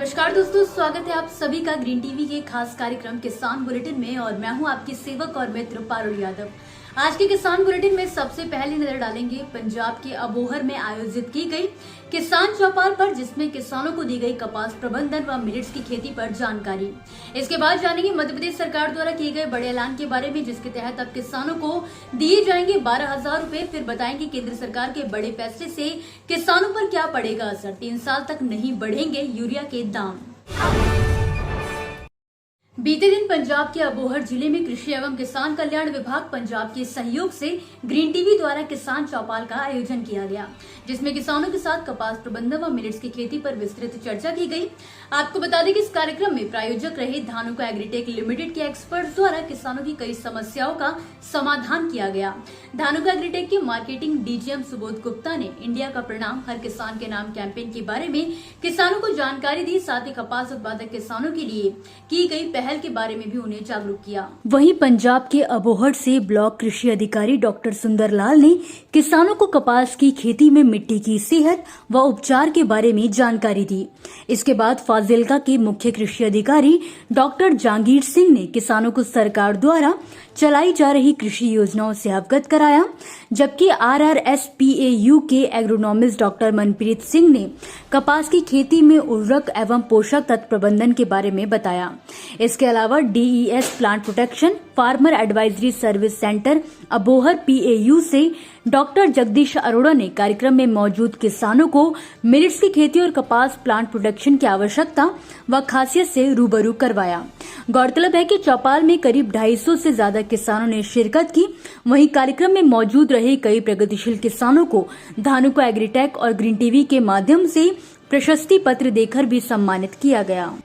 नमस्कार दोस्तों, स्वागत है आप सभी का ग्रीन टीवी के खास कार्यक्रम किसान बुलेटिन में। और मैं हूं आपकी सेवक और मित्र पारुल यादव। आज के किसान बुलेटिन में सबसे पहले नजर डालेंगे पंजाब के अबोहर में आयोजित की गई किसान चौपाल पर, जिसमें किसानों को दी गई कपास प्रबंधन व मिलेट्स की खेती पर जानकारी। इसके बाद जानेंगे मध्य प्रदेश सरकार द्वारा किए गए बड़े ऐलान के बारे में, जिसके तहत अब किसानों को दिए जाएंगे 12,000 रूपए। फिर बताएंगे केंद्र सरकार के बड़े फैसले से किसानों पर क्या पड़ेगा असर, 3 साल तक नहीं बढ़ेंगे यूरिया के दाम। बीते दिन पंजाब के अबोहर जिले में कृषि एवं किसान कल्याण विभाग पंजाब के सहयोग से ग्रीन टीवी द्वारा किसान चौपाल का आयोजन किया गया, जिसमें किसानों के साथ कपास प्रबंधन व मिलेट्स की खेती पर विस्तृत चर्चा की गई। आपको बता दें कि इस कार्यक्रम में प्रायोजक रहे धानुका एग्रीटेक लिमिटेड के एक्सपर्ट्स द्वारा किसानों की कई समस्याओं का समाधान किया गया। धानुका एग्रीटेक के मार्केटिंग डीजीएम सुबोध गुप्ता ने इंडिया का प्रणाम हर किसान के नाम कैंपेन के बारे में किसानों को जानकारी दी। साथ ही कपास उत्पादक किसानों के लिए की गई पहल के बारे में भी उन्हें जागरूक किया। वहीं पंजाब के अबोहर से ब्लॉक कृषि अधिकारी डॉक्टर सुंदरलाल ने किसानों को कपास की खेती में मिट्टी की सेहत व उपचार के बारे में जानकारी दी। इसके बाद फाजिल्का के मुख्य कृषि अधिकारी डॉक्टर जहांगीर सिंह ने किसानों को सरकार द्वारा चलाई जा रही कृषि योजनाओं से अवगत कराया, जबकि RRSPAU के एग्रोनॉमिस्ट डॉक्टर मनप्रीत सिंह ने कपास की खेती में उर्वरक एवं पोषक तत्व प्रबंधन के बारे में बताया। इसके अलावा DES plant protection farmer advisory service centre Abohar PAU से डॉक्टर जगदीश अरोड़ा ने कार्यक्रम में मौजूद किसानों को मिलेट्स की खेती और कपास प्लांट प्रोटेक्शन की आवश्यकता व खासियत से रूबरू करवाया। गौरतलब है कि चौपाल में करीब 250 से ज्यादा किसानों ने शिरकत की। वहीं कार्यक्रम में मौजूद रहे कई प्रगतिशील किसानों को धानुका एग्रीटेक और ग्रीन टीवी के माध्यम से प्रशस्ति पत्र देकर भी सम्मानित किया गया।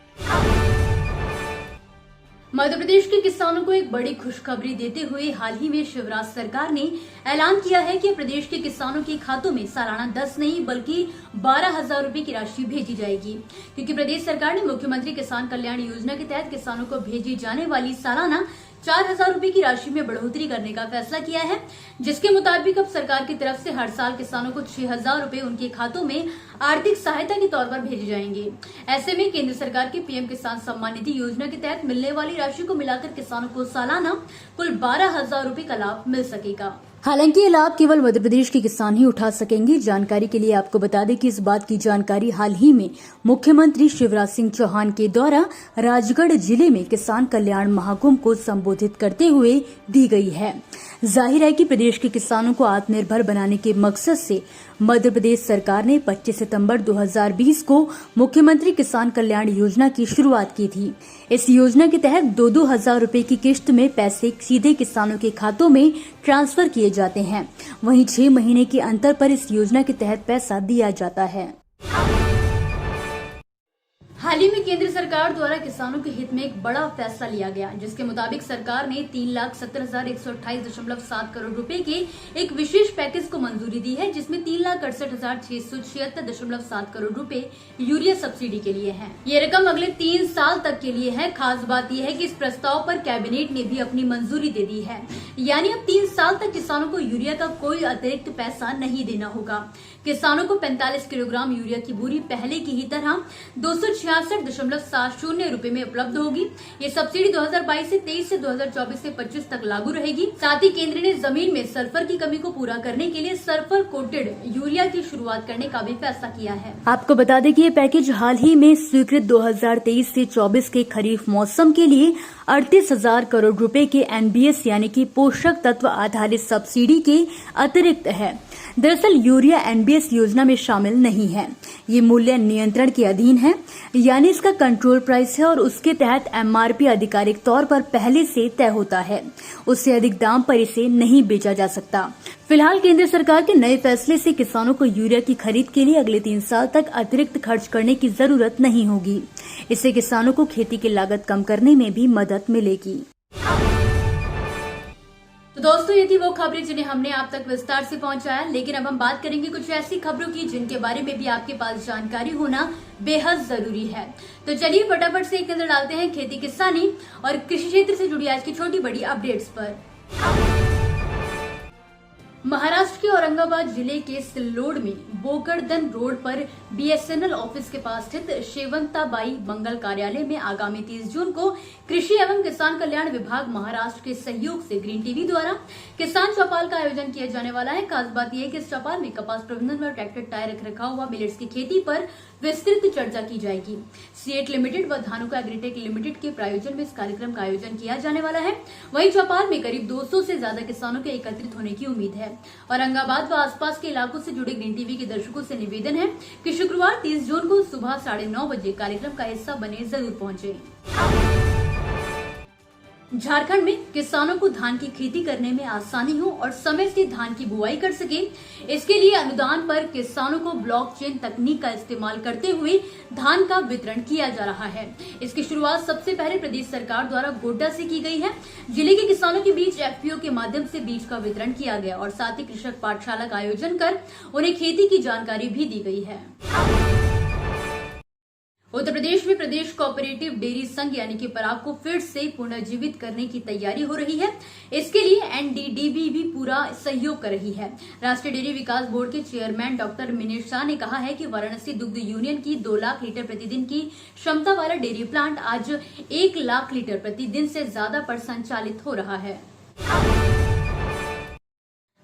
मध्य प्रदेश के किसानों को एक बड़ी खुशखबरी देते हुए हाल ही में शिवराज सरकार ने ऐलान किया है कि प्रदेश के किसानों के खातों में सालाना 10 नहीं बल्कि 12,000 रूपए की राशि भेजी जाएगी, क्योंकि प्रदेश सरकार ने मुख्यमंत्री किसान कल्याण योजना के तहत किसानों को भेजी जाने वाली सालाना 4,000 रूपए की राशि में बढ़ोतरी करने का फैसला किया है, जिसके मुताबिक अब सरकार की तरफ से हर साल किसानों को 6,000 रूपए उनके खातों में आर्थिक सहायता के तौर पर भेजे जाएंगे। ऐसे में केंद्र सरकार की PM किसान सम्मान निधि योजना के तहत मिलने वाली राशि को मिलाकर किसानों को सालाना कुल 12,000 रूपए का लाभ मिल सकेगा। हालांकि ये लाभ केवल मध्य प्रदेश के किसान ही उठा सकेंगे। जानकारी के लिए आपको बता दें कि इस बात की जानकारी हाल ही में मुख्यमंत्री शिवराज सिंह चौहान के द्वारा राजगढ़ जिले में किसान कल्याण महाकुंभ को संबोधित करते हुए दी गई है। जाहिर है कि प्रदेश के किसानों को आत्मनिर्भर बनाने के मकसद से मध्य प्रदेश सरकार ने 25 सितंबर 2020 को मुख्यमंत्री किसान कल्याण योजना की शुरुआत की थी। इस योजना के तहत 2-2 हजार रूपए की किश्त में पैसे सीधे किसानों के खातों में ट्रांसफर किए जाते हैं। वहीं 6 महीने के अंतर पर इस योजना के तहत पैसा दिया जाता है। हाल ही में केंद्र सरकार द्वारा किसानों के हित में एक बड़ा फैसला लिया गया, जिसके मुताबिक सरकार ने 3,70,128.7 करोड़ रुपए के एक विशेष पैकेज को मंजूरी दी है, जिसमें 3,68,676.7 करोड़ रुपए यूरिया सब्सिडी के लिए है। ये रकम अगले 3 साल तक के लिए है। खास बात यह है कि इस प्रस्ताव पर कैबिनेट ने भी अपनी मंजूरी दे दी है, यानी अब 3 साल तक किसानों को यूरिया का कोई अतिरिक्त पैसा नहीं देना होगा। किसानों को 45 किलोग्राम यूरिया की बोरी पहले की ही तरह 266.70 रूपए में उपलब्ध होगी। ये सब्सिडी 2022 से 23 से 2024 से 25 तक लागू रहेगी। साथ ही केंद्र ने जमीन में सल्फर की कमी को पूरा करने के लिए सल्फर कोटेड यूरिया की शुरुआत करने का भी फैसला किया है। आपको बता दें कि ये पैकेज हाल ही में स्वीकृत 2023 से 24 के खरीफ मौसम के लिए 38,000 करोड़ रुपए के NBS यानी कि पोषक तत्व आधारित सब्सिडी के अतिरिक्त है। दरअसल यूरिया NBS योजना में शामिल नहीं है। ये मूल्य नियंत्रण के अधीन है, यानी इसका कंट्रोल प्राइस है और उसके तहत MRP आधिकारिक तौर पर पहले से तय होता है। उससे अधिक दाम पर इसे नहीं बेचा जा सकता। फिलहाल केंद्र सरकार के नए फैसले से किसानों को यूरिया की खरीद के लिए अगले 3 साल तक अतिरिक्त खर्च करने की जरूरत नहीं होगी। इससे किसानों को खेती की लागत कम करने में भी मदद मिलेगी। तो दोस्तों, ये थी वो खबरें जिन्हें हमने आप तक विस्तार से पहुंचाया, लेकिन अब हम बात करेंगे कुछ ऐसी खबरों की जिनके बारे में भी आपके पास जानकारी होना बेहद जरूरी है। तो चलिए फटाफट से एक नजर डालते हैं खेती किसानी और कृषि क्षेत्र से जुड़ी आज की छोटी बड़ी अपडेट्स पर। महाराष्ट्र के औरंगाबाद जिले के सिल्लोड में बोकड़दन रोड पर बीएसएनएल ऑफिस के पास स्थित शेवंताबाई मंगल कार्यालय में आगामी 30 जून को कृषि एवं किसान कल्याण विभाग महाराष्ट्र के सहयोग से ग्रीन टीवी द्वारा किसान चौपाल का आयोजन किया जाने वाला है। खास बात यह है कि इस चौपाल में कपास प्रबंधन व ट्रैक्टर टायर रखरखाव व मिलेट्स की खेती पर विस्तृत चर्चा की जाएगी। सीएट लिमिटेड व धानुका एग्रीटेक लिमिटेड के प्रायोजन में इस कार्यक्रम का आयोजन किया जाने वाला है। वहीं चौपाल में करीब 200 से ज्यादा किसानों के एकत्रित होने की उम्मीद है। औरंगाबाद व आसपास के इलाकों से जुड़े ग्रीन टीवी के दर्शकों से निवेदन है कि शुक्रवार 30 जून को सुबह 9:30 बजे कार्यक्रम का हिस्सा बने जरूर पहुंचे। झारखंड में किसानों को धान की खेती करने में आसानी हो और समय से धान की बुआई कर सके, इसके लिए अनुदान पर किसानों को ब्लॉकचेन तकनीक का इस्तेमाल करते हुए धान का वितरण किया जा रहा है। इसकी शुरुआत सबसे पहले प्रदेश सरकार द्वारा गोड्डा से की गई है। जिले के किसानों के बीच एफपीओ के माध्यम से बीज का वितरण किया गया और साथ ही कृषक पाठशाला का आयोजन कर उन्हें खेती की जानकारी भी दी गई है। उत्तर प्रदेश में प्रदेश कोऑपरेटिव डेयरी संघ यानी कि पराग को फिर से पुनर्जीवित करने की तैयारी हो रही है। इसके लिए एनडीडीबी भी पूरा सहयोग कर रही है। राष्ट्रीय डेयरी विकास बोर्ड के चेयरमैन डॉक्टर मिनेश शाह ने कहा है कि वाराणसी दुग्ध यूनियन की 2 लाख लीटर प्रतिदिन की क्षमता वाला डेयरी प्लांट आज 1 लाख लीटर प्रतिदिन से ज्यादा पर संचालित हो रहा है।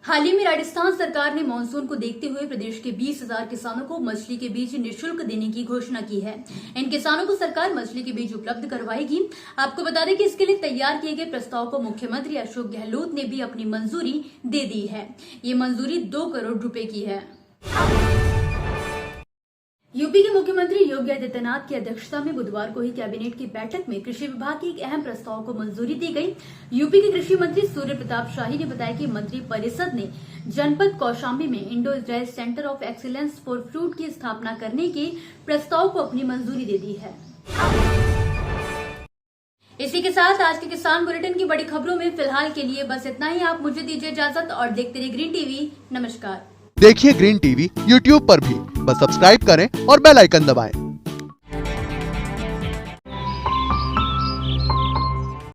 हाल ही में राजस्थान सरकार ने मानसून को देखते हुए प्रदेश के 20,000 किसानों को मछली के बीज निःशुल्क देने की घोषणा की है। इन किसानों को सरकार मछली के बीज उपलब्ध करवाएगी। आपको बता दें कि इसके लिए तैयार किए गए प्रस्ताव को मुख्यमंत्री अशोक गहलोत ने भी अपनी मंजूरी दे दी है। ये मंजूरी 2 करोड़ रुपए की है। यूपी के मुख्यमंत्री योगी आदित्यनाथ की अध्यक्षता में बुधवार को ही कैबिनेट की बैठक में कृषि विभाग के एक अहम प्रस्ताव को मंजूरी दी गई। यूपी के कृषि मंत्री सूर्य प्रताप शाही ने बताया कि मंत्री परिषद ने जनपद कौशाम्बी में Indo Israel centre of excellence for fruit की स्थापना करने के प्रस्ताव को अपनी मंजूरी दे दी है। इसी के साथ आज के किसान बुलेटिन की बड़ी खबरों में फिलहाल के लिए बस इतना ही। आप मुझे दीजिए इजाजत और देखते रहिए ग्रीन टीवी। नमस्कार। देखिए ग्रीन टीवी यूट्यूब पर भी, बस सब्सक्राइब करें और बेल आइकन दबाएं।